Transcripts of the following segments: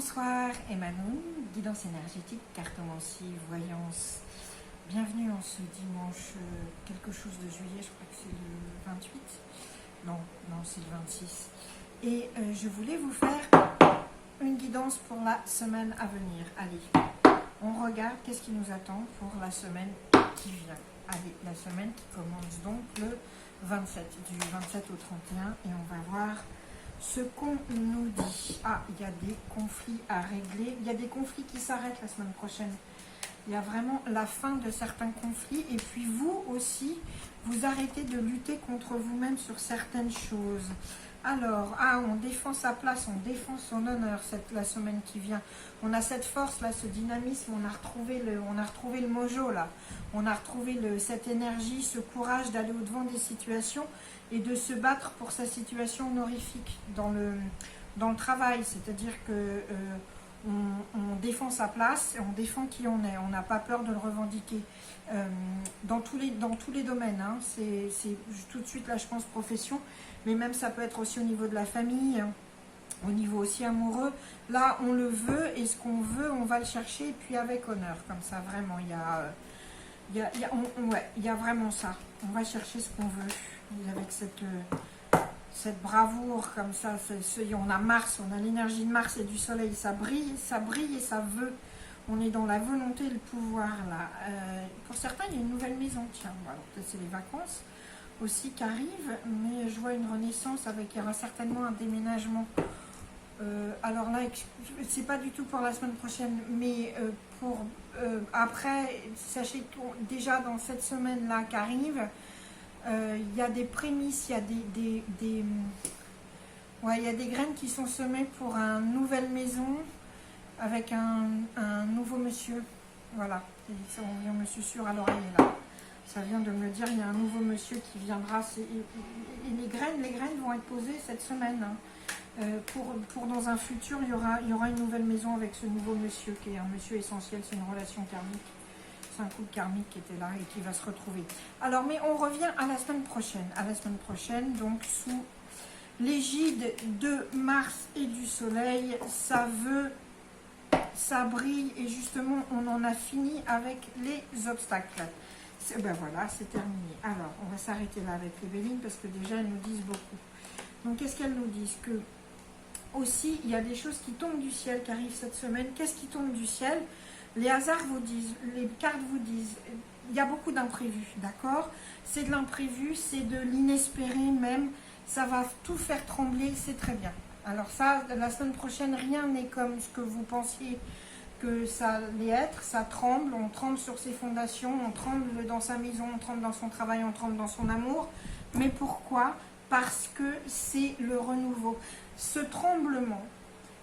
Bonsoir Emmanuel, guidance énergétique, cartomancie, voyance. Bienvenue en ce dimanche quelque chose de juillet, je crois que c'est le 28. Non, c'est le 26. Et je voulais vous faire une guidance pour la semaine à venir. Allez, on regarde qu'est-ce qui nous attend pour la semaine qui vient. Allez, la semaine qui commence donc le 27, du 27 au 31, et on va voir ce qu'on nous dit. Ah, il y a des conflits à régler. Il y a des conflits qui s'arrêtent la semaine prochaine. Il y a vraiment la fin de certains conflits. Et puis vous aussi, vous arrêtez de lutter contre vous-même sur certaines choses. Alors, on défend sa place, on défend son honneur la semaine qui vient. On a cette force là, ce dynamisme, on a retrouvé le mojo là. On a retrouvé cette énergie, ce courage d'aller au-devant des situations et de se battre pour sa situation honorifique dans le travail. C'est-à-dire que on défend sa place, on défend qui on est, on n'a pas peur de le revendiquer. Dans tous les domaines, hein. C'est tout de suite là je pense profession, mais même ça peut être aussi au niveau de la famille, hein, au niveau aussi amoureux. Là on le veut et ce qu'on veut on va le chercher et puis avec honneur, comme ça vraiment il y a vraiment ça. On va chercher ce qu'on veut et avec cette bravoure comme ça. On a Mars, on a l'énergie de Mars et du Soleil, ça brille et ça veut. On est dans la volonté et le pouvoir là. Pour certains, il y a une nouvelle maison. Tiens, alors peut-être c'est les vacances aussi qui arrivent, mais je vois une renaissance il y aura certainement un déménagement. Alors là, c'est pas du tout pour la semaine prochaine, mais après, sachez que déjà dans cette semaine-là qui arrive, il y a des prémices, il y a il y a des graines qui sont semées pour une nouvelle maison avec un nouveau monsieur. Voilà, et ça, on vient me susurrer à l'oreille là. Ça vient de me le dire, il y a un nouveau monsieur qui viendra. Et les graines vont être posées cette semaine. Hein. Pour dans un futur, il y aura une nouvelle maison avec ce nouveau monsieur qui est un monsieur essentiel, c'est une relation karmique. C'est un couple karmique qui était là et qui va se retrouver. Alors, mais on revient à la semaine prochaine. À la semaine prochaine, donc sous l'égide de Mars et du Soleil, ça brille et justement, on en a fini avec les obstacles. Ben voilà, c'est terminé. Alors, on va s'arrêter là avec les Bélines parce que déjà, elles nous disent beaucoup. Donc, qu'est-ce qu'elles nous disent? Que aussi, il y a des choses qui tombent du ciel, qui arrivent cette semaine. Qu'est-ce qui tombe du ciel? Les hasards vous disent, les cartes vous disent, il y a beaucoup d'imprévus, d'accord? C'est de l'imprévu, c'est de l'inespéré même, ça va tout faire trembler, c'est très bien. Alors ça, la semaine prochaine, rien n'est comme ce que vous pensiez que ça allait être, ça tremble, on tremble sur ses fondations, on tremble dans sa maison, on tremble dans son travail, on tremble dans son amour. Mais pourquoi? Parce que c'est le renouveau. Ce tremblement,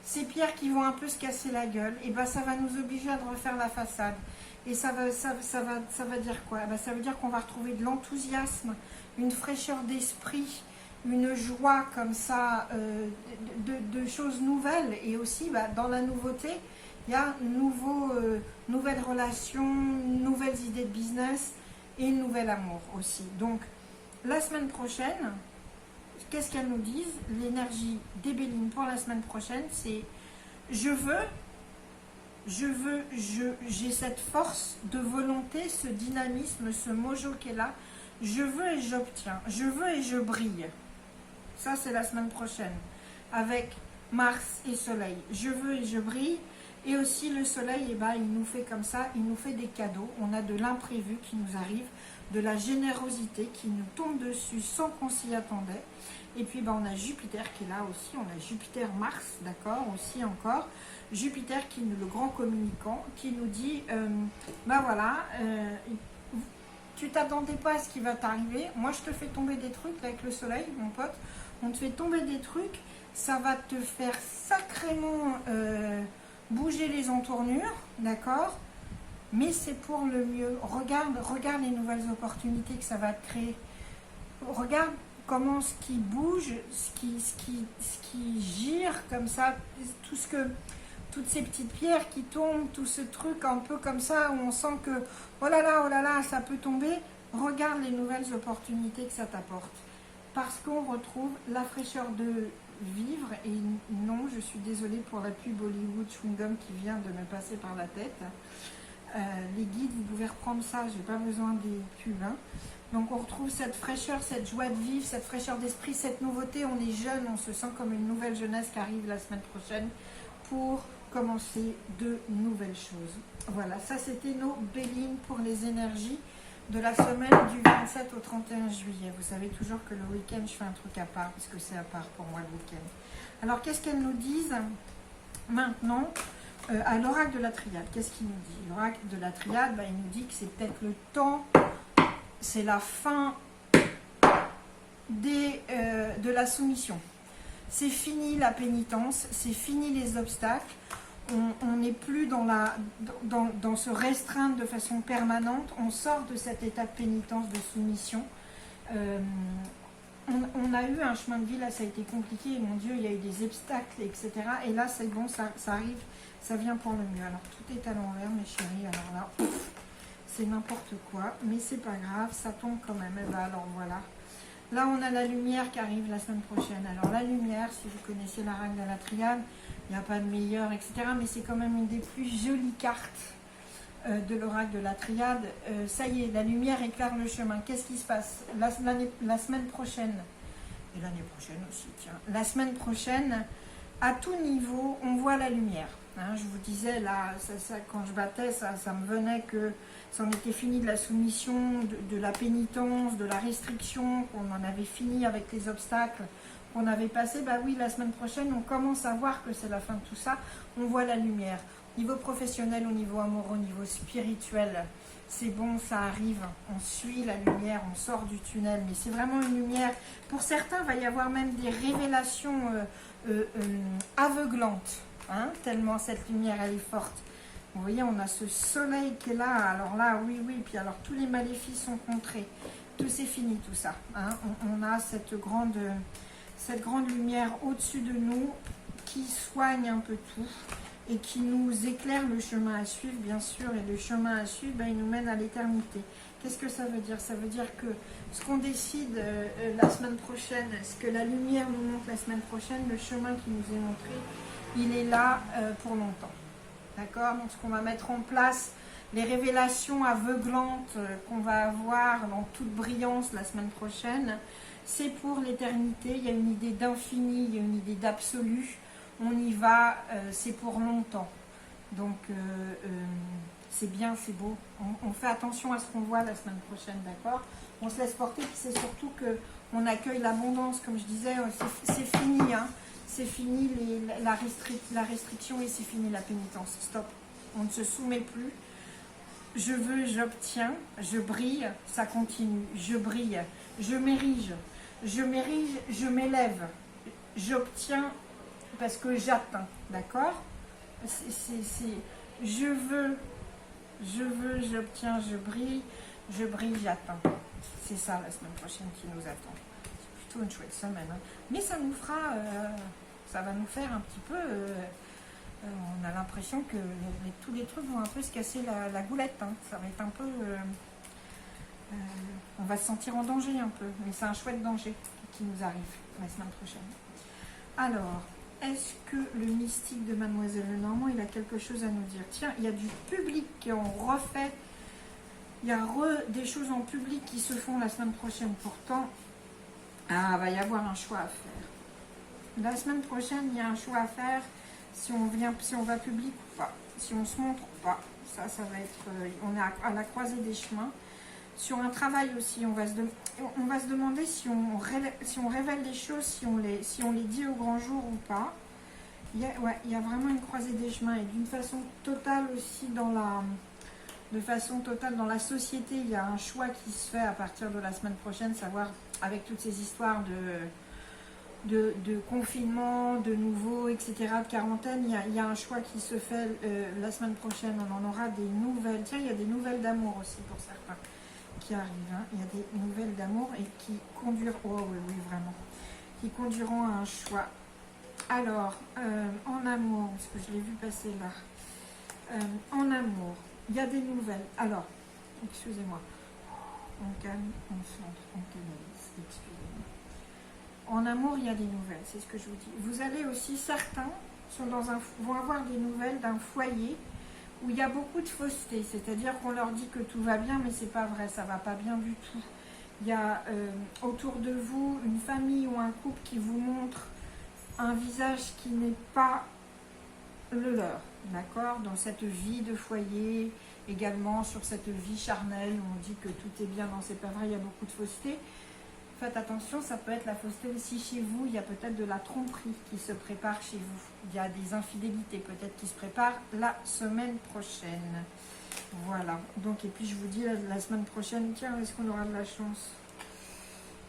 ces pierres qui vont un peu se casser la gueule, et ben ça va nous obliger à refaire la façade. Et ça va dire quoi? Ben ça veut dire qu'on va retrouver de l'enthousiasme, une fraîcheur d'esprit, une joie comme ça, de choses nouvelles. Et aussi, dans la nouveauté, il y a nouvelles relations, nouvelles idées de business et un nouvel amour aussi. Donc, la semaine prochaine, qu'est-ce qu'elles nous disent? L'énergie des Bélines pour la semaine prochaine, c'est j'ai cette force de volonté, ce dynamisme, ce mojo qui est là. Je veux et j'obtiens. Je veux et je brille. Ça, c'est la semaine prochaine. Avec Mars et Soleil. Je veux et je brille. Et aussi le Soleil, il nous fait comme ça, il nous fait des cadeaux. On a de l'imprévu qui nous arrive, de la générosité qui nous tombe dessus sans qu'on s'y attendait. Et puis on a Jupiter qui est là aussi, on a Jupiter-Mars, d'accord, aussi encore. Jupiter qui est le grand communicant, qui nous dit, tu t'attendais pas à ce qui va t'arriver. Moi je te fais tomber des trucs avec le Soleil, mon pote. On te fait tomber des trucs, ça va te faire sacrément bouger les entournures, d'accord? Mais c'est pour le mieux. Regarde les nouvelles opportunités que ça va te créer. Regarde comment ce qui bouge, ce qui gire comme ça, toutes ces petites pierres qui tombent, tout ce truc un peu comme ça où on sent que oh là là, ça peut tomber. Regarde les nouvelles opportunités que ça t'apporte. Parce qu'on retrouve la fraîcheur vivre. Et non, je suis désolée pour la pub Hollywood Chewing Gum qui vient de me passer par la tête. Les guides, vous pouvez reprendre ça, j'ai pas besoin des pubs. Hein. Donc on retrouve cette fraîcheur, cette joie de vivre, cette fraîcheur d'esprit, cette nouveauté. On est jeune, on se sent comme une nouvelle jeunesse qui arrive la semaine prochaine pour commencer de nouvelles choses. Voilà, ça c'était nos Béline pour les énergies de la semaine du 27 au 31 juillet. Vous savez toujours que le week-end, je fais un truc à part, parce que c'est à part pour moi le week-end. Alors qu'est-ce qu'elles nous disent maintenant à l'oracle de la triade? Qu'est-ce qu'il nous dit? L'oracle de la triade, il nous dit que c'est peut-être le temps, c'est la fin de la soumission. C'est fini la pénitence, c'est fini les obstacles. On n'est plus dans se restreindre de façon permanente. On sort de cet état de pénitence, de soumission. On a eu un chemin de vie, là ça a été compliqué, mon Dieu, il y a eu des obstacles, etc. Et là c'est bon, ça arrive, ça vient pour le mieux. Alors tout est à l'envers, mes chéris, alors là, c'est n'importe quoi, mais c'est pas grave, ça tombe quand même. Et ben alors voilà. Là on a la lumière qui arrive la semaine prochaine. Alors la lumière, si vous connaissez la règle de la triade, il n'y a pas de meilleure, etc. Mais c'est quand même une des plus jolies cartes de l'oracle de la triade. Ça y est, la lumière éclaire le chemin. Qu'est-ce qui se passe la semaine prochaine, et l'année prochaine aussi, tiens, la semaine prochaine, à tout niveau, on voit la lumière. Hein, je vous disais, là, quand je battais, ça me venait que ça en était fini de la soumission, de la pénitence, de la restriction, qu'on en avait fini avec les obstacles qu'on avait passés. Bah oui, la semaine prochaine, on commence à voir que c'est la fin de tout ça. On voit la lumière. Au niveau professionnel, au niveau amoureux, au niveau spirituel, c'est bon, ça arrive. On suit la lumière, on sort du tunnel. Mais c'est vraiment une lumière. Pour certains, il va y avoir même des révélations aveuglantes. Hein, tellement cette lumière, elle est forte. Vous voyez, on a ce soleil qui est là. Alors là, oui. Puis alors, tous les maléfices sont contrés. Tout c'est fini, tout ça. Hein. On a cette grande lumière au-dessus de nous qui soigne un peu tout et qui nous éclaire le chemin à suivre, bien sûr. Et le chemin à suivre, il nous mène à l'éternité. Qu'est-ce que ça veut dire? Ça veut dire que ce qu'on décide la semaine prochaine, ce que la lumière nous montre la semaine prochaine, le chemin qui nous est montré, il est là pour longtemps. D'accord? Donc ce qu'on va mettre en place, les révélations aveuglantes qu'on va avoir dans toute brillance la semaine prochaine, c'est pour l'éternité. Il y a une idée d'infini, il y a une idée d'absolu. On y va, c'est pour longtemps. Donc c'est bien, c'est beau. On fait attention à ce qu'on voit la semaine prochaine, d'accord? On se laisse porter, puis c'est surtout qu'on accueille l'abondance, comme je disais, c'est fini, hein. C'est fini la restriction et c'est fini la pénitence. Stop. On ne se soumet plus. Je veux, j'obtiens, je brille, ça continue. Je brille, je m'érige, je m'élève. J'obtiens parce que j'atteins. D'accord? Je veux, j'obtiens, je brille, j'atteins. C'est ça la semaine prochaine qui nous attend. Plutôt une chouette semaine, hein. Mais ça nous fera, ça va nous faire un petit peu, on a l'impression que tous les trucs vont un peu se casser la goulette, hein. Ça va être un peu, on va se sentir en danger un peu, mais c'est un chouette danger qui nous arrive la semaine prochaine. Alors, est-ce que le mystique de Mademoiselle Lenormand, il a quelque chose à nous dire? Tiens, il y a du public qui ont refait, il y a des choses en public qui se font la semaine prochaine, pourtant. Ah, il va y avoir un choix à faire. La semaine prochaine, il y a un choix à faire si on va public ou pas, si on se montre ou pas. Ça va être, on est à la croisée des chemins. Sur un travail aussi, on va se demander si on révèle des choses, si on les dit au grand jour ou pas. Il y a vraiment une croisée des chemins et d'une façon totale aussi dans la société, il y a un choix qui se fait à partir de la semaine prochaine, savoir avec toutes ces histoires de confinement, de nouveau, etc., de quarantaine, il y a un choix qui se fait la semaine prochaine. On en aura des nouvelles. Tiens, il y a des nouvelles d'amour aussi pour certains qui arrivent. Hein. Il y a des nouvelles d'amour et qui conduiront, oh oui, vraiment, qui conduiront à un choix. Alors, en amour, parce que je l'ai vu passer là, en amour, il y a des nouvelles. Alors, excusez-moi, on calme, on centre, on canalise, excusez-moi. En amour, il y a des nouvelles, c'est ce que je vous dis. Vous allez aussi, certains vont avoir des nouvelles d'un foyer où il y a beaucoup de fausseté, c'est-à-dire qu'on leur dit que tout va bien, mais c'est pas vrai, ça va pas bien du tout. Il y a autour de vous une famille ou un couple qui vous montre un visage qui n'est pas le leur, d'accord? Dans cette vie de foyer, également sur cette vie charnelle où on dit que tout est bien, non c'est pas vrai, il y a beaucoup de fausseté. Faites attention, ça peut être la fausseté aussi chez vous, il y a peut-être de la tromperie qui se prépare chez vous. Il y a des infidélités peut-être qui se préparent la semaine prochaine. Voilà, donc et puis je vous dis la semaine prochaine, tiens, est-ce qu'on aura de la chance?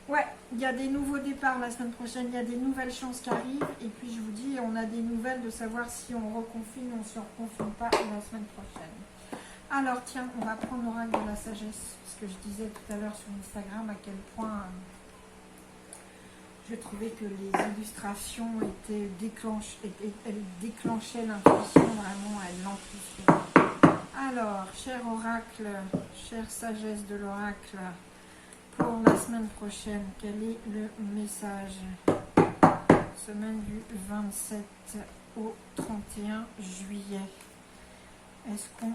Ouais, il y a des nouveaux départs la semaine prochaine, il y a des nouvelles chances qui arrivent. Et puis je vous dis, on a des nouvelles de savoir si on reconfine ou si on ne reconfine pas la semaine prochaine. Alors tiens, on va prendre l'oracle de la sagesse, parce que je disais tout à l'heure sur Instagram à quel point je trouvais que les illustrations étaient elles déclenchaient l'intuition, vraiment, elles l'amplifiaient. Alors, cher oracle, chère sagesse de l'oracle, pour la semaine prochaine, quel est le message? Semaine du 27 au 31 juillet. Est-ce qu'on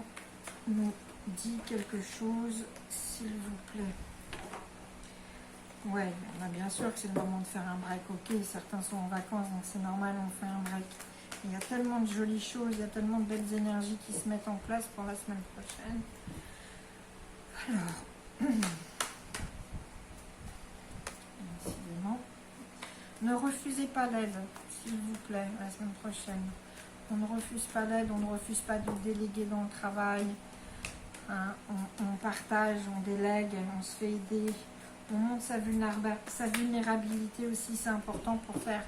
nous dit quelque chose, s'il vous plaît? Ouais, bien sûr que c'est le moment de faire un break. Ok, certains sont en vacances, donc c'est normal, on fait un break. Il y a tellement de jolies choses, il y a tellement de belles énergies qui se mettent en place pour la semaine prochaine. Alors, décidément, ne refusez pas l'aide, s'il vous plaît, la semaine prochaine. On ne refuse pas l'aide, on ne refuse pas de déléguer dans le travail. Hein, on partage, on délègue, on se fait aider. On montre sa vulnérabilité aussi, c'est important pour faire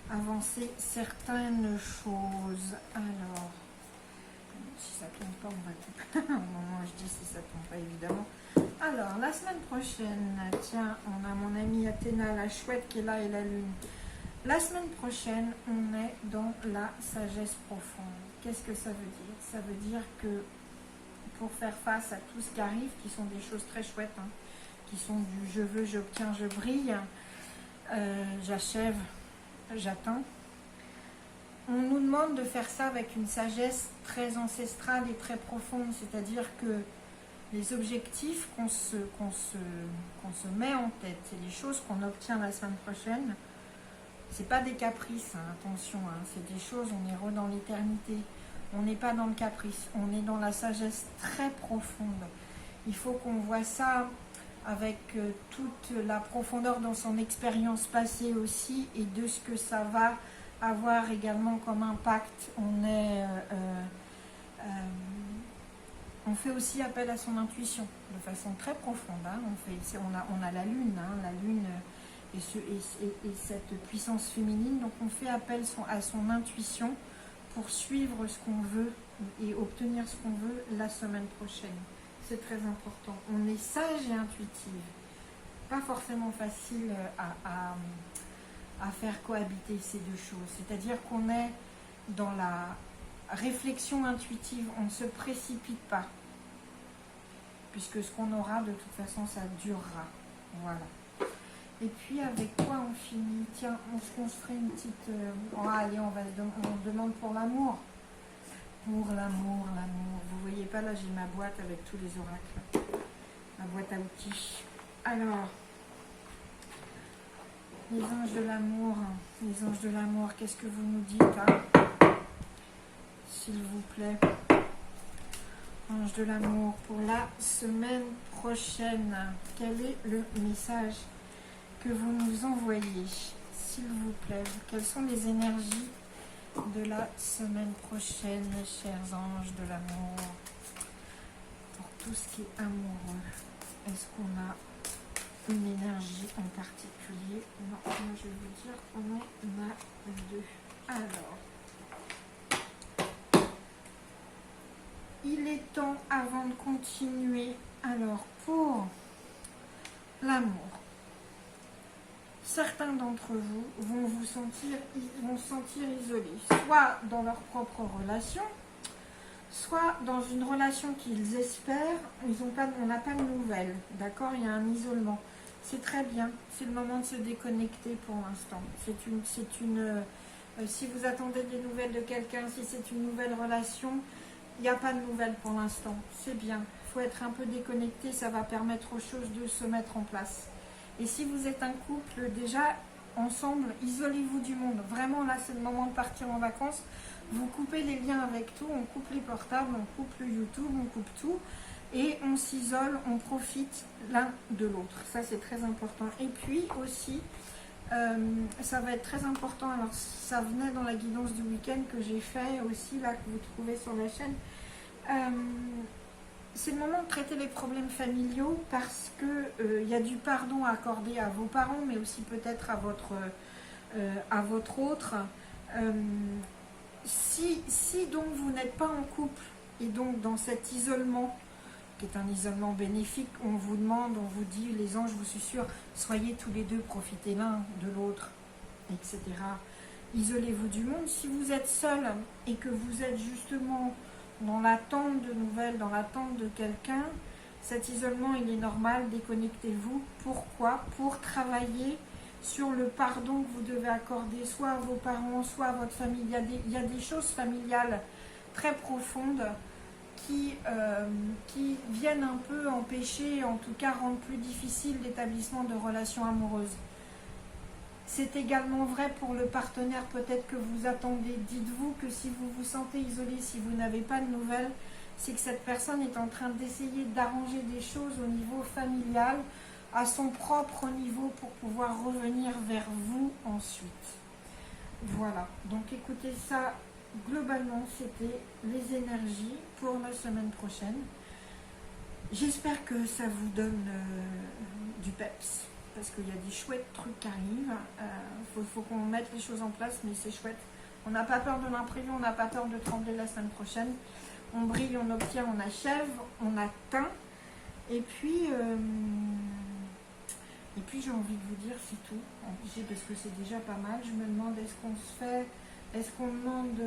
avancer certaines choses. Alors, si ça ne tombe pas, on va tout. Au moment où je dis si ça ne tombe pas, évidemment. Alors, la semaine prochaine, tiens, on a mon amie Athéna, la chouette qui est là, et la lune. La semaine prochaine, on est dans la sagesse profonde. Qu'est-ce que ça veut dire? Ça veut dire que pour faire face à tout ce qui arrive, qui sont des choses très chouettes, hein, qui sont du je veux, j'obtiens, je brille, j'achève, j'atteins. On nous demande de faire ça avec une sagesse très ancestrale et très profonde, c'est-à-dire que les objectifs qu'on se met en tête, c'est les choses qu'on obtient la semaine prochaine, c'est pas des caprices, hein, attention, hein, c'est des choses, on est dans l'éternité, on n'est pas dans le caprice, on est dans la sagesse très profonde. Il faut qu'on voit ça avec toute la profondeur dans son expérience passée aussi et de ce que ça va avoir également comme impact. On fait aussi appel à son intuition de façon très profonde. Hein. On a la lune, hein, la lune et cette puissance féminine. Donc on fait appel à son intuition pour suivre ce qu'on veut et obtenir ce qu'on veut la semaine prochaine. C'est très important. On est sage et intuitive. Pas forcément facile à faire cohabiter ces deux choses. C'est-à-dire qu'on est dans la réflexion intuitive, on ne se précipite pas. Puisque ce qu'on aura, de toute façon, ça durera. Voilà. Et puis, avec quoi on finit? Tiens, on se ferait une petite... allez, on demande pour l'amour. Pour l'amour, l'amour. Vous voyez pas, là, j'ai ma boîte avec tous les oracles. Ma boîte à outils. Alors, les anges de l'amour, qu'est-ce que vous nous dites, hein, s'il vous plaît? Ange de l'amour, pour la semaine prochaine, quel est le message que vous nous envoyez, s'il vous plaît? Quelles sont les énergies de la semaine prochaine, chers anges de l'amour, pour tout ce qui est amoureux? Est-ce qu'on a une énergie en particulier? Non, moi je vais vous dire qu'on en a deux. Alors, il est temps, avant de continuer, alors pour l'amour, certains d'entre vous vont se sentir isolés, soit dans leur propre relation, soit dans une relation qu'ils espèrent, on n'a pas de nouvelles, d'accord? Il y a un isolement. C'est très bien. C'est le moment de se déconnecter pour l'instant. Si vous attendez des nouvelles de quelqu'un, si c'est une nouvelle relation, il n'y a pas de nouvelles pour l'instant. C'est bien. Il faut être un peu déconnecté, ça va permettre aux choses de se mettre en place. Et si vous êtes un couple, déjà, ensemble, isolez-vous du monde. Vraiment, là, c'est le moment de partir en vacances. Vous coupez les liens avec tout, on coupe les portables, on coupe le YouTube, on coupe tout. Et on s'isole, on profite l'un de l'autre. Ça, c'est très important. Et puis aussi, ça va être très important. Alors, ça venait dans la guidance du week-end que j'ai fait aussi, là, que vous trouvez sur la chaîne. C'est le moment de traiter les problèmes familiaux parce que y a du pardon à accorder à vos parents, mais aussi peut-être à votre autre. Si donc vous n'êtes pas en couple et donc dans cet isolement, qui est un isolement bénéfique, on vous demande, on vous dit, les anges vous susurrent, soyez tous les deux, profitez l'un de l'autre, etc. Isolez-vous du monde. Si vous êtes seul et que vous êtes justement dans l'attente de nouvelles, dans l'attente de quelqu'un, cet isolement, il est normal, déconnectez-vous. Pourquoi? Pour travailler sur le pardon que vous devez accorder, soit à vos parents, soit à votre famille. Il y a des choses familiales très profondes qui viennent un peu empêcher, en tout cas rendre plus difficile l'établissement de relations amoureuses. C'est également vrai pour le partenaire peut-être que vous attendez. Dites-vous que si vous vous sentez isolé, si vous n'avez pas de nouvelles, c'est que cette personne est en train d'essayer d'arranger des choses au niveau familial, à son propre niveau, pour pouvoir revenir vers vous ensuite. Voilà, donc écoutez ça. Globalement, c'était les énergies pour la semaine prochaine. J'espère que ça vous donne du peps, parce qu'il y a des chouettes trucs qui arrivent. Faut qu'on mette les choses en place, mais c'est chouette. On n'a pas peur de l'imprévu, on n'a pas peur de trembler la semaine prochaine. On brille, on obtient, on achève, on atteint. Et puis j'ai envie de vous dire, c'est tout. Parce que c'est déjà pas mal. Je me demande, est-ce qu'on demande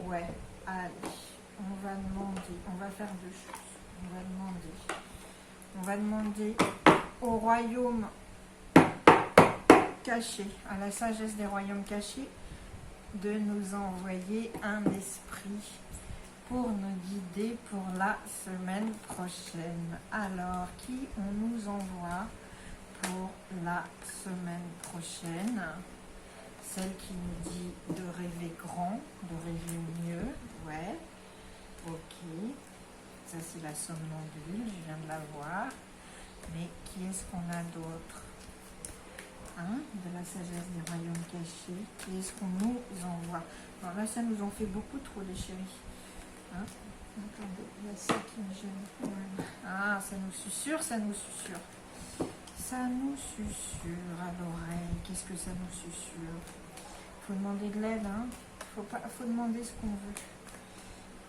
Ouais, allez, on va faire deux choses. On va demander au royaume caché, à la sagesse des royaumes cachés, de nous envoyer un esprit pour nous guider pour la semaine prochaine. Alors, qui on nous envoie pour la semaine prochaine? Celle qui nous dit de rêver grand, de rêver mieux, ouais, ok. Ça c'est la somnambule, je viens de la voir. Mais qui est-ce qu'on a d'autre? De la sagesse des royaumes cachés. Qui est-ce qu'on nous envoie? Alors là, ça nous en fait beaucoup trop, les chéris. Attendez, il y a ça qui me gêne. Voilà. Ah, ça nous susurre, ça nous susurre. Ça nous susurre à l'oreille. Qu'est-ce que ça nous susurre? Faut demander de l'aide, hein. Faut demander ce qu'on veut.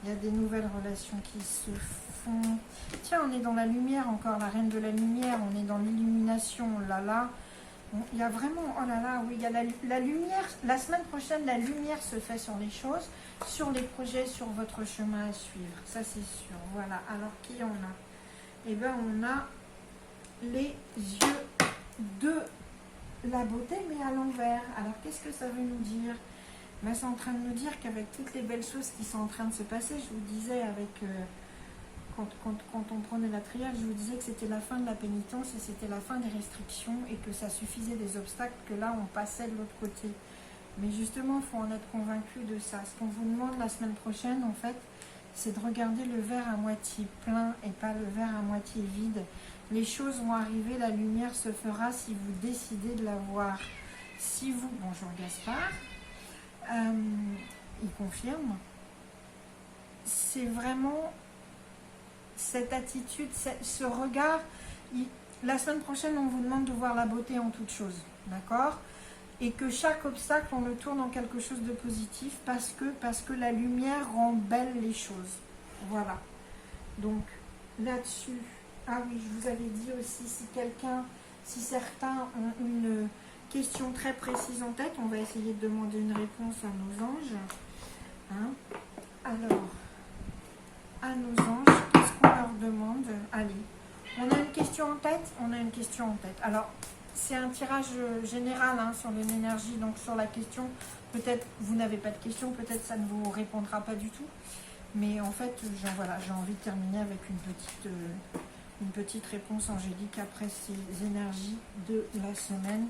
Il y a des nouvelles relations qui se font. Tiens, on est dans la lumière encore, la reine de la lumière. On est dans l'illumination, là là. Il y a vraiment, oh là là, oui, il y a la lumière. La semaine prochaine, la lumière se fait sur les choses, sur les projets, sur votre chemin à suivre. Ça, c'est sûr. Voilà. Alors, qui on a? Eh bien, on a les yeux de la beauté, mais à l'envers. Alors, qu'est-ce que ça veut nous dire? Ben, c'est en train de nous dire qu'avec toutes les belles choses qui sont en train de se passer, je vous disais avec... Quand on prenait la triade, je vous disais que c'était la fin de la pénitence et c'était la fin des restrictions et que ça suffisait des obstacles, que là on passait de l'autre côté. Mais justement, il faut en être convaincu de ça. Ce qu'on vous demande la semaine prochaine, en fait, c'est de regarder le verre à moitié plein et pas le verre à moitié vide. Les choses vont arriver, la lumière se fera si vous décidez de la voir. Si vous... Bonjour Gaspard. Il confirme. C'est vraiment... cette attitude, ce regard, la semaine prochaine, on vous demande de voir la beauté en toute chose, d'accord? Et que chaque obstacle, on le tourne en quelque chose de positif parce que la lumière rend belles les choses. Voilà. Donc, là-dessus, ah oui, je vous avais dit aussi, si certains ont une question très précise en tête, on va essayer de demander une réponse à nos anges. Hein? Alors, à nos anges, qu'est-ce qu'on leur demande? Allez, on a une question en tête, on question en tête. Alors, c'est un tirage général hein, sur l'énergie, donc sur la question. Peut-être vous n'avez pas de question, peut-être ça ne vous répondra pas du tout. Mais en fait, voilà, j'ai envie de terminer avec une petite réponse angélique après ces énergies de la semaine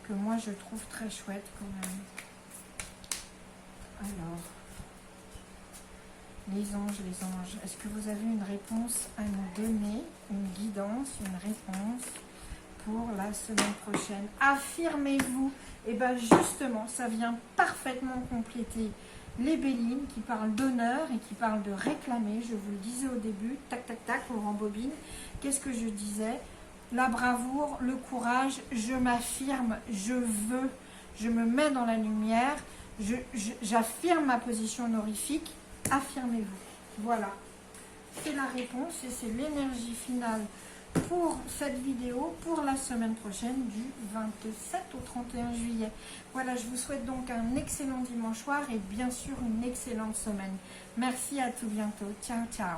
que moi je trouve très chouette quand même. Alors, les anges, est-ce que vous avez une réponse à nous donner, une guidance, une réponse pour la semaine prochaine? Affirmez-vous. Et bien justement, ça vient parfaitement compléter les Bélines qui parlent d'honneur et qui parlent de réclamer. Je vous le disais au début, tac tac tac, on rembobine. Qu'est-ce que je disais? La bravoure, le courage, je m'affirme, je veux, je me mets dans la lumière, j'affirme ma position honorifique. Affirmez-vous. Voilà, c'est la réponse et c'est l'énergie finale pour cette vidéo pour la semaine prochaine du 27 au 31 juillet. Voilà, je vous souhaite donc un excellent dimanche soir et bien sûr une excellente semaine. Merci, à tout bientôt. Ciao, ciao.